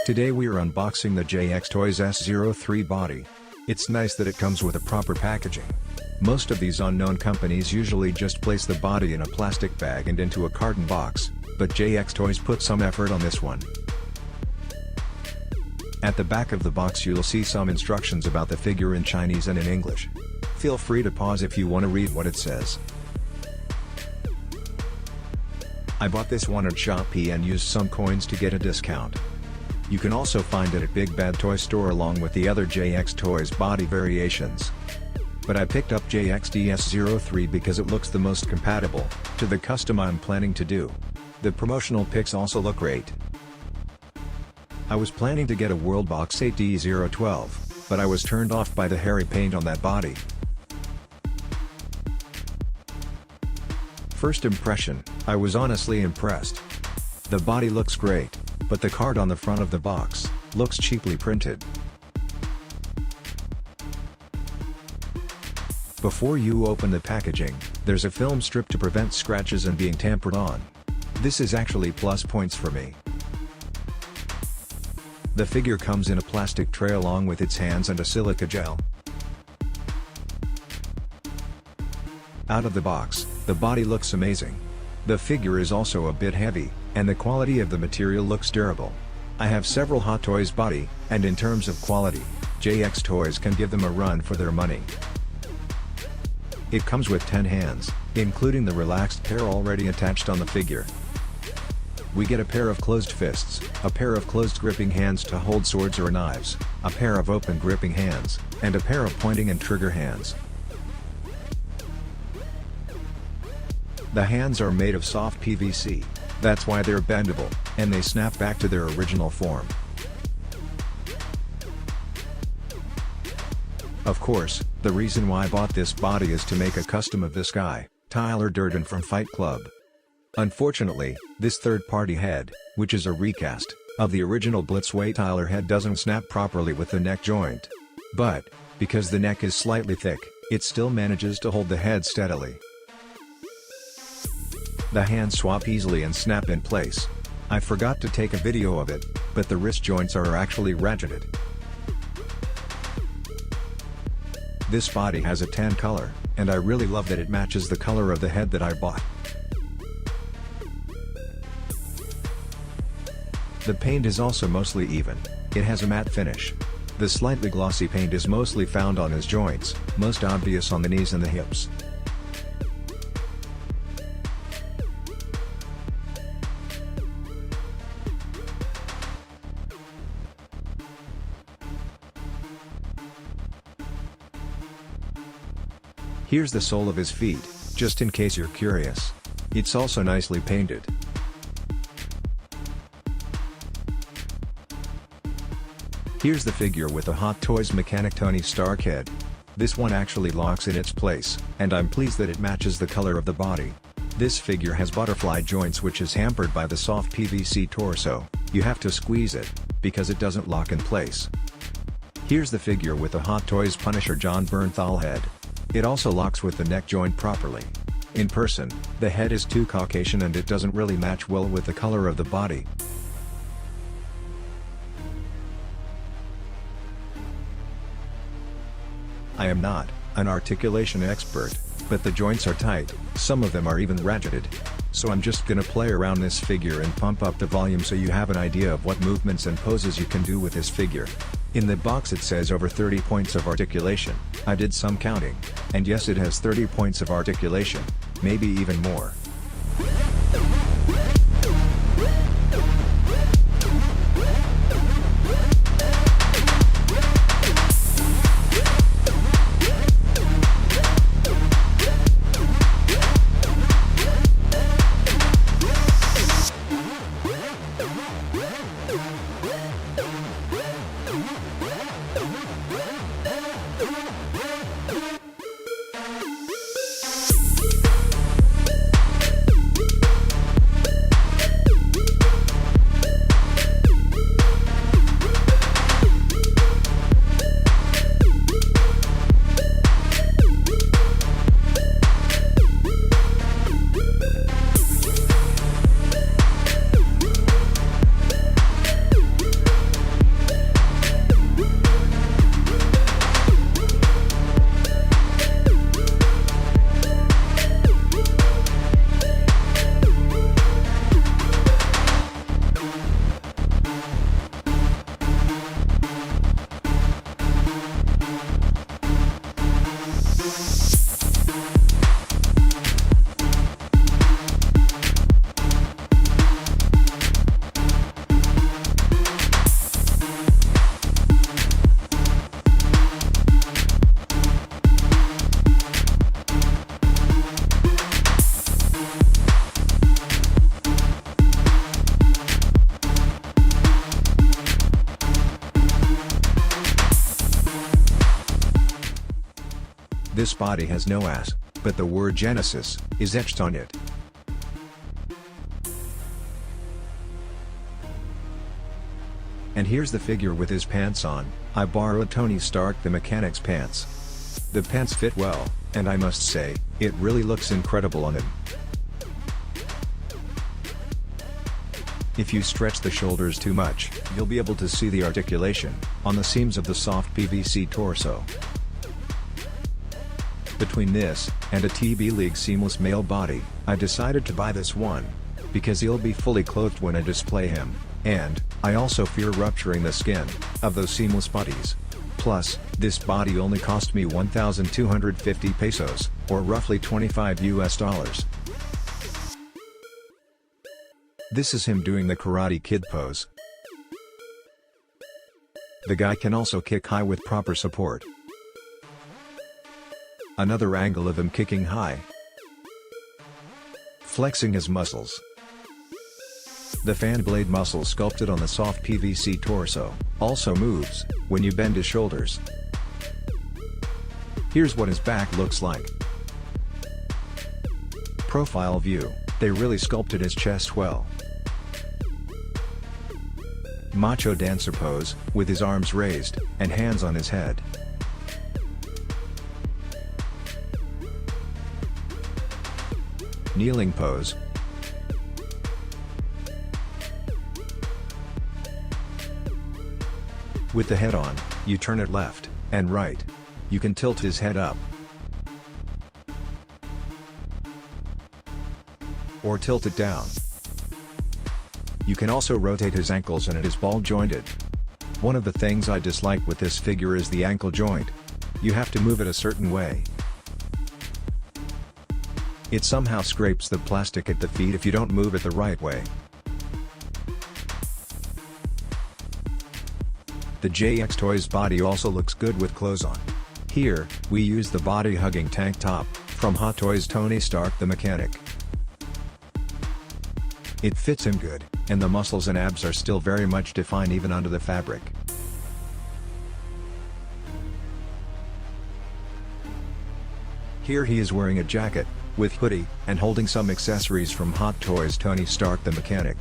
Today we are unboxing the JXToys S03 body. It's nice that it comes with a proper packaging. Most of these unknown companies usually just place the body in a plastic bag and into a carton box, but JXToys put some effort on this one. At the back of the box you'll see some instructions about the figure in Chinese and in English. Feel free to pause if you want to read what it says. I bought this one at Shopee and used some coins to get a discount. You can also find it at Big Bad Toy Store along with the other JXToys Body variations. But I picked up JXT S03 because it looks the most compatible to the custom I'm planning to do. The promotional pics also look great. I was planning to get a Worldbox AT012, but I was turned off by the hairy paint on that body. First impression, I was honestly impressed. The body looks great, but the card on the front of the box looks cheaply printed. Before you open the packaging, there's a film strip to prevent scratches and being tampered on. This is actually plus points for me. The figure comes in a plastic tray along with its hands and a silica gel. Out of the box, the body looks amazing. The figure is also a bit heavy, and the quality of the material looks durable. I have several Hot Toys Body, and in terms of quality, JXToys can give them a run for their money. It comes with 10 hands, including the relaxed pair already attached on the figure. We get a pair of closed fists, a pair of closed gripping hands to hold swords or knives, a pair of open gripping hands, and a pair of pointing and trigger hands. The hands are made of soft PVC, that's why they're bendable, and they snap back to their original form. Of course, the reason why I bought this body is to make a custom of this guy, Tyler Durden from Fight Club. Unfortunately, this third-party head, which is a recast of the original Blitzway Tyler head, doesn't snap properly with the neck joint. But, because the neck is slightly thick, it still manages to hold the head steadily. The hands swap easily and snap in place. I forgot to take a video of it, but the wrist joints are actually ratcheted. This body has a tan color, and I really love that it matches the color of the head that I bought. The paint is also mostly even, it has a matte finish. The slightly glossy paint is mostly found on his joints, most obvious on the knees and the hips. Here's the sole of his feet, just in case you're curious. It's also nicely painted. Here's the figure with the Hot Toys mechanic Tony Stark head. This one actually locks in its place, and I'm pleased that it matches the color of the body. This figure has butterfly joints which is hampered by the soft PVC torso. You have to squeeze it, because it doesn't lock in place. Here's the figure with the Hot Toys Punisher John Bernthal head. It also locks with the neck joint properly. In person, the head is too Caucasian and it doesn't really match well with the color of the body. I am not an articulation expert, but the joints are tight, some of them are even ratcheted. So I'm just gonna play around this figure and pump up the volume so you have an idea of what movements and poses you can do with this figure. In the box it says over 30 points of articulation. I did some counting, and yes, it has 30 points of articulation, maybe even more. This body has no ass, but the word Genesis is etched on it. And here's the figure with his pants on. I borrowed Tony Stark the Mechanic's pants. The pants fit well, and I must say, it really looks incredible on him. If you stretch the shoulders too much, you'll be able to see the articulation on the seams of the soft PVC torso. Between this and a TBLeague Seamless male body, I decided to buy this one, because he'll be fully clothed when I display him, and I also fear rupturing the skin of those seamless bodies. Plus, this body only cost me 1,250 pesos, or roughly $25 US. This is him doing the Karate Kid pose. The guy can also kick high with proper support. Another angle of him kicking high, flexing his muscles. The fan blade muscle sculpted on the soft PVC torso also moves when you bend his shoulders. Here's what his back looks like. Profile view, they really sculpted his chest well. Macho dancer pose, with his arms raised, and hands on his head. Kneeling pose. With the head on, you turn it left and right. You can tilt his head up, or tilt it down. You can also rotate his ankles and it is ball jointed. One of the things I dislike with this figure is the ankle joint. You have to move it a certain way. It somehow scrapes the plastic at the feet if you don't move it the right way. The JXToys body also looks good with clothes on. Here, we use the body-hugging tank top from Hot Toys Tony Stark the Mechanic. It fits him good, and the muscles and abs are still very much defined even under the fabric. Here he is wearing a jacket, with hoodie, and holding some accessories from Hot Toys Tony Stark the Mechanic.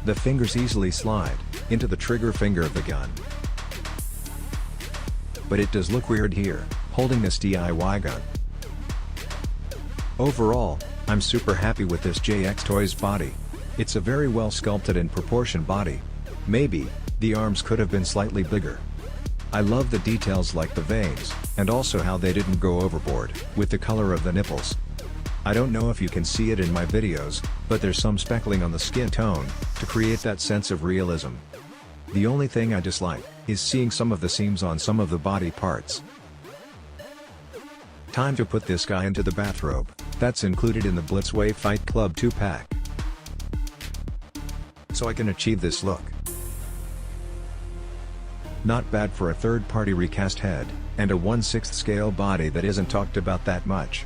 The fingers easily slide into the trigger finger of the gun. But it does look weird here, holding this DIY gun. Overall, I'm super happy with this JXToys body. It's a very well sculpted and proportioned body. Maybe the arms could have been slightly bigger. I love the details like the veins, and also how they didn't go overboard with the color of the nipples. I don't know if you can see it in my videos, but there's some speckling on the skin tone to create that sense of realism. The only thing I dislike is seeing some of the seams on some of the body parts. Time to put this guy into the bathrobe that's included in the Blitzway Fight Club 2-pack, so I can achieve this look. Not bad for a third-party recast head, and a 1/6 scale body that isn't talked about that much.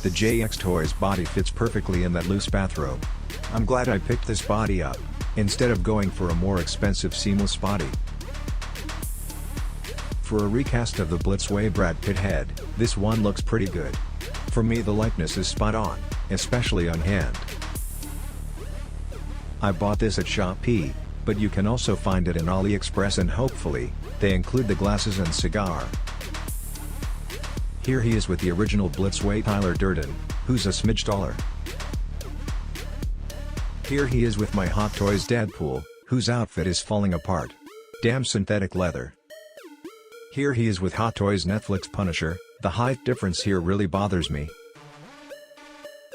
The JXToys body fits perfectly in that loose bathrobe. I'm glad I picked this body up, instead of going for a more expensive seamless body. For a recast of the Blitzway Pitt Head, this one looks pretty good. For me the likeness is spot on, especially on hand. I bought this at Shopee, but you can also find it in AliExpress, and hopefully, they include the glasses and cigar. Here he is with the original Blitzway Tyler Durden, who's a smidge taller. Here he is with my Hot Toys Deadpool, whose outfit is falling apart. Damn synthetic leather. Here he is with Hot Toys Netflix Punisher, the height difference here really bothers me.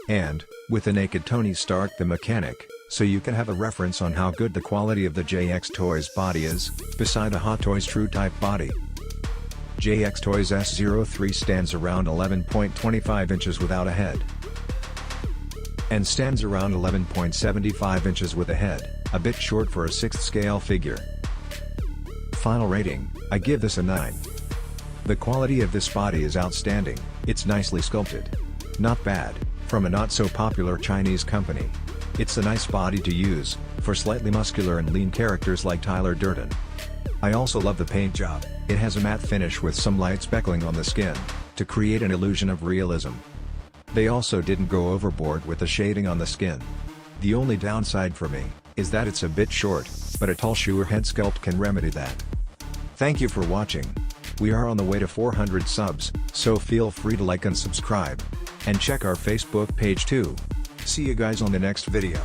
And, with the naked Tony Stark the Mechanic, so you can have a reference on how good the quality of the JXToys body is, beside a Hot Toys Truetype body. JXToys S03 stands around 11.25 inches without a head, and stands around 11.75 inches with a head, a bit short for a 6th scale figure. Final rating, I give this a 9. The quality of this body is outstanding, it's nicely sculpted. Not bad, from a not so popular Chinese company. It's a nice body to use, for slightly muscular and lean characters like Tyler Durden. I also love the paint job. It has a matte finish with some light speckling on the skin, to create an illusion of realism. They also didn't go overboard with the shading on the skin. The only downside for me, is that it's a bit short, but a tall shoer head sculpt can remedy that. Thank you for watching. We are on the way to 400 subs, so feel free to like and subscribe. And check our Facebook page too. See you guys on the next video.